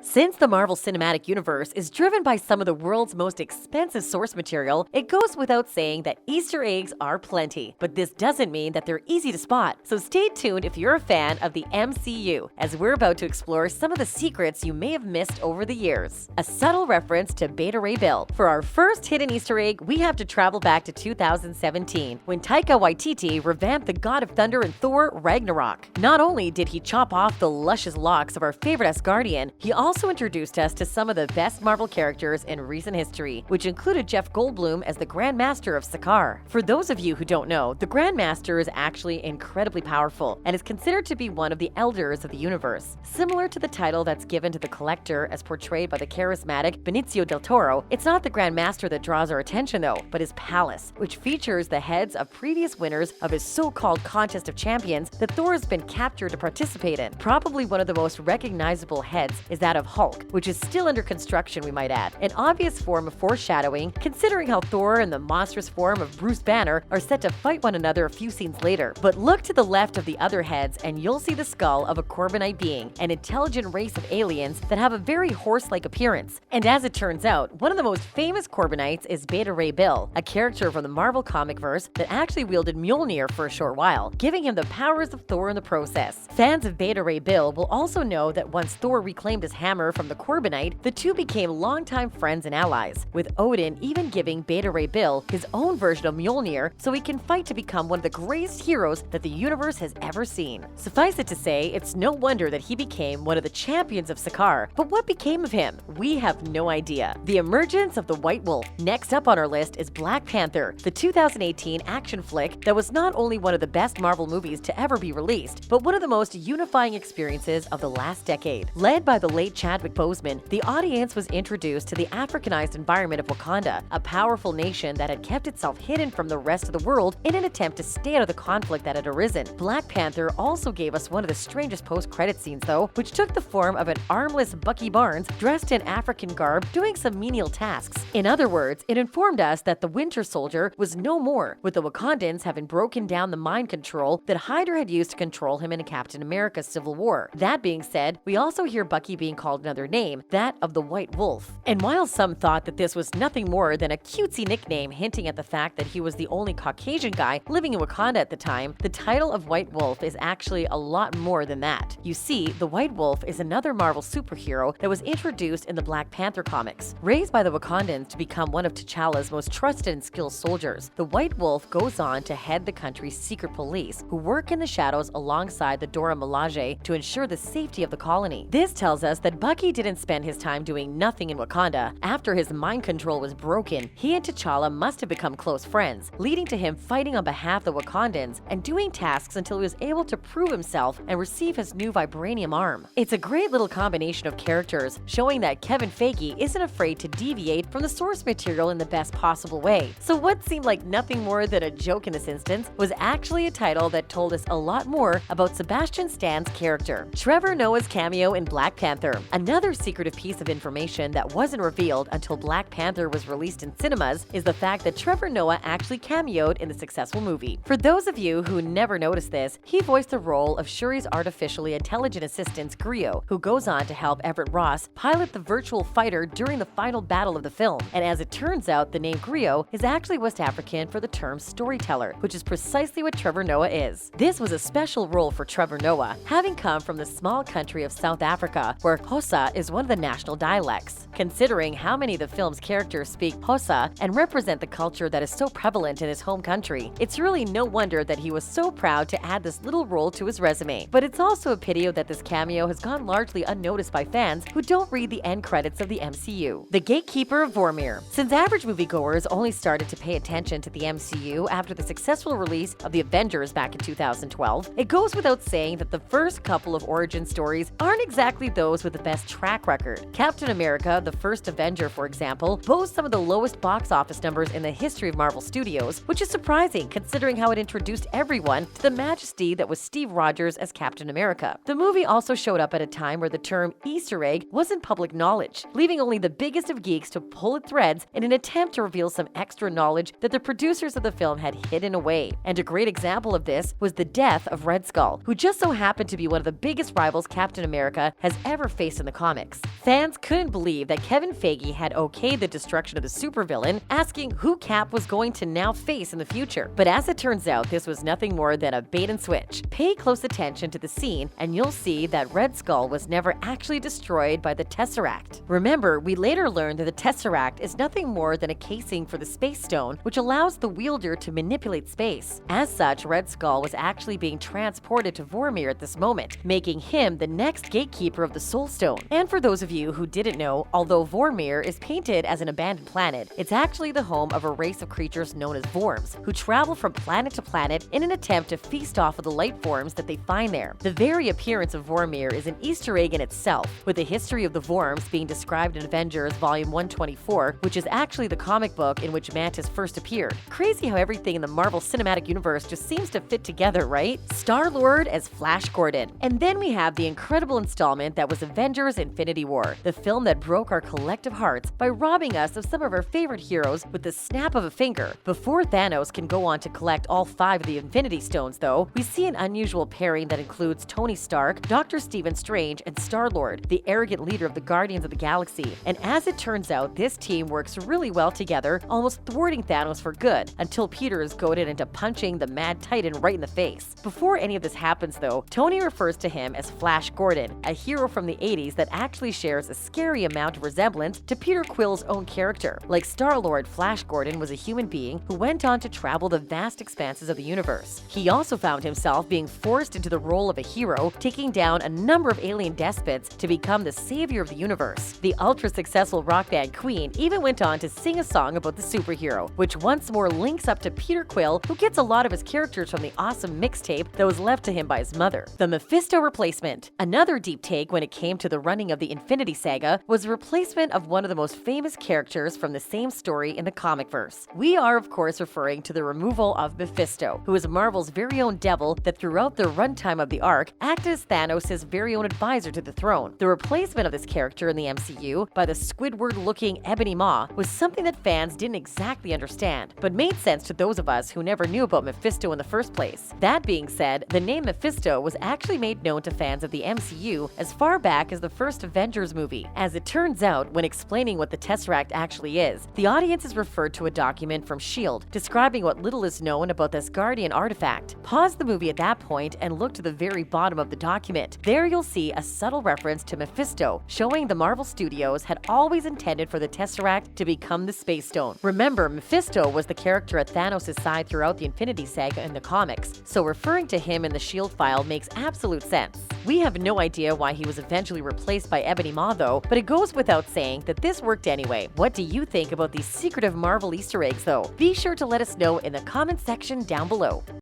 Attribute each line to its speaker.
Speaker 1: Since the Marvel Cinematic Universe is driven by some of the world's most expensive source material, it goes without saying that Easter eggs are plenty. But this doesn't mean that they're easy to spot. So stay tuned if you're a fan of the MCU, as we're about to explore some of the secrets you may have missed over the years. A subtle reference to Beta Ray Bill. For our first hidden Easter egg, we have to travel back to 2017, when Taika Waititi revamped the God of Thunder in Thor Ragnarok. Not only did he chop off the luscious locks of our favorite Asgardian, he also introduced us to some of the best Marvel characters in recent history, which included Jeff Goldblum as the Grand Master of Sakaar. For those of you who don't know, the Grand Master is actually incredibly powerful and is considered to be one of the elders of the universe. Similar to the title that's given to the Collector as portrayed by the charismatic Benicio del Toro, it's not the Grand Master that draws our attention though, but his palace, which features the heads of previous winners of his so-called Contest of Champions that Thor has been captured to participate in. Probably one of the most recognizable heads is that of Hulk, which is still under construction, we might add. An obvious form of foreshadowing, considering how Thor and the monstrous form of Bruce Banner are set to fight one another a few scenes later. But look to the left of the other heads and you'll see the skull of a Corbinite being, an intelligent race of aliens that have a very horse-like appearance. And as it turns out, one of the most famous Corbinites is Beta Ray Bill, a character from the Marvel comic verse that actually wielded Mjolnir for a short while, giving him the powers of Thor in the process. Fans of Beta Ray Bill will also know that once Thor reclaimed his hammer from the Corbinite, the two became longtime friends and allies, with Odin even giving Beta Ray Bill his own version of Mjolnir so he can fight to become one of the greatest heroes that the universe has ever seen. Suffice it to say, it's no wonder that he became one of the champions of Sakaar. But what became of him? We have no idea. The emergence of the White Wolf. Next up on our list is Black Panther, the 2018 action flick that was not only one of the best Marvel movies to ever be released, but one of the most unifying experiences of the last decade. Led by the late Chadwick Boseman, the audience was introduced to the Africanized environment of Wakanda, a powerful nation that had kept itself hidden from the rest of the world in an attempt to stay out of the conflict that had arisen. Black Panther also gave us one of the strangest post-credit scenes though, which took the form of an armless Bucky Barnes dressed in African garb doing some menial tasks. In other words, it informed us that the Winter Soldier was no more, with the Wakandans having broken down the mind control that Hydra had used to control him in Captain America Civil War. That being said, we also hear Bucky being called another name, that of the White Wolf. And while some thought that this was nothing more than a cutesy nickname hinting at the fact that he was the only Caucasian guy living in Wakanda at the time, the title of White Wolf is actually a lot more than that. You see, the White Wolf is another Marvel superhero that was introduced in the Black Panther comics. Raised by the Wakandans to become one of T'Challa's most trusted and skilled soldiers, the White Wolf goes on to head the country's secret police, who work in the shadows alongside the Dora Milaje to ensure the safety of the colony. This tells us that Bucky didn't spend his time doing nothing in Wakanda. After his mind control was broken, he and T'Challa must have become close friends, leading to him fighting on behalf of the Wakandans and doing tasks until he was able to prove himself and receive his new vibranium arm. It's a great little combination of characters, showing that Kevin Feige isn't afraid to deviate from the source material in the best possible way. So what seemed like nothing more than a joke in this instance was actually a title that told us a lot more about Sebastian Stan's character. Trevor Noah's cameo in Black Panther. Another secretive piece of information that wasn't revealed until Black Panther was released in cinemas is the fact that Trevor Noah actually cameoed in the successful movie. For those of you who never noticed this, he voiced the role of Shuri's artificially intelligent assistant Griot, who goes on to help Everett Ross pilot the virtual fighter during the final battle of the film. And as it turns out, the name Griot is actually West African for the term storyteller, which is precisely what Trevor Noah is. This was a special role for Trevor Noah, having come from the small country of South Africa, where Xhosa is one of the national dialects. Considering how many of the film's characters speak Xhosa and represent the culture that is so prevalent in his home country, it's really no wonder that he was so proud to add this little role to his resume. But it's also a pity that this cameo has gone largely unnoticed by fans who don't read the end credits of the MCU. The Gatekeeper of Vormir. Since average moviegoers only started to pay attention to the MCU after the successful release of the Avengers back in 2012, it goes without saying that the first couple of origin stories aren't exactly those with the best track record. Captain America, the first Avenger, for example, boasts some of the lowest box office numbers in the history of Marvel Studios, which is surprising considering how it introduced everyone to the majesty that was Steve Rogers as Captain America. The movie also showed up at a time where the term Easter egg wasn't public knowledge, leaving only the biggest of geeks to pull at threads in an attempt to reveal some extra knowledge that the producers of the film had hidden away. And a great example of this was the death of Red Skull, who just so happened to be one of the biggest rivals Captain America has ever faced in the comics. Fans couldn't believe that Kevin Feige had okayed the destruction of the supervillain, asking who Cap was going to now face in the future. But as it turns out, this was nothing more than a bait and switch. Pay close attention to the scene and you'll see that Red Skull was never actually destroyed by the Tesseract. Remember, we later learned that the Tesseract is nothing more than a casing for the Space Stone, which allows the wielder to manipulate space. As such, Red Skull was actually being transported to Vormir at this moment, making him the next gatekeeper of the Soul Stone. And for those of you who didn't know, although Vormir is painted as an abandoned planet, it's actually the home of a race of creatures known as Vorms, who travel from planet to planet in an attempt to feast off of the life forms that they find there. The very appearance of Vormir is an Easter egg in itself, with the history of the Vorms being described in Avengers Volume 124, which is actually the comic book in which Mantis first appeared. Crazy how everything in the Marvel Cinematic Universe just seems to fit together, right? Star-Lord as Flash Gordon. And then we have the incredible installment that was Avengers Infinity War, the film that broke our collective hearts by robbing us of some of our favorite heroes with the snap of a finger. Before Thanos can go on to collect all 5 of the Infinity Stones, though, we see an unusual pairing that includes Tony Stark, Dr. Stephen Strange, and Star-Lord, the arrogant leader of the Guardians of the Galaxy. And as it turns out, this team works really well together, almost thwarting Thanos for good, until Peter is goaded into punching the Mad Titan right in the face. Before any of this happens, though, Tony refers to him as Flash Gordon, a hero from the 80s that actually shares a scary amount of resemblance to Peter Quill's own character. Like Star-Lord, Flash Gordon was a human being who went on to travel the vast expanses of the universe. He also found himself being forced into the role of a hero, taking down a number of alien despots to become the savior of the universe. The ultra-successful rock band Queen even went on to sing a song about the superhero, which once more links up to Peter Quill, who gets a lot of his characters from the awesome mixtape that was left to him by his mother. The Mephisto replacement. Another deep take when it came to the running of the Infinity Saga was the replacement of one of the most famous characters from the same story in the comic verse. We are, of course, referring to the removal of Mephisto, who is Marvel's very own devil that throughout the runtime of the arc acted as Thanos' very own advisor to the throne. The replacement of this character in the MCU by the Squidward-looking Ebony Maw was something that fans didn't exactly understand, but made sense to those of us who never knew about Mephisto in the first place. That being said, the name Mephisto was actually made known to fans of the MCU as far back as the first Avengers movie. As it turns out, when explaining what the Tesseract actually is, the audience is referred to a document from S.H.I.E.L.D. describing what little is known about the Asgardian artifact. Pause the movie at that point and look to the very bottom of the document. There you'll see a subtle reference to Mephisto, showing the Marvel Studios had always intended for the Tesseract to become the Space Stone. Remember, Mephisto was the character at Thanos' side throughout the Infinity Saga in the comics, so referring to him in the S.H.I.E.L.D. file makes absolute sense. We have no idea why he was eventually replaced by Ebony Maw though, but it goes without saying that this worked anyway. What do you think about these secretive Marvel Easter eggs though? Be sure to let us know in the comment section down below.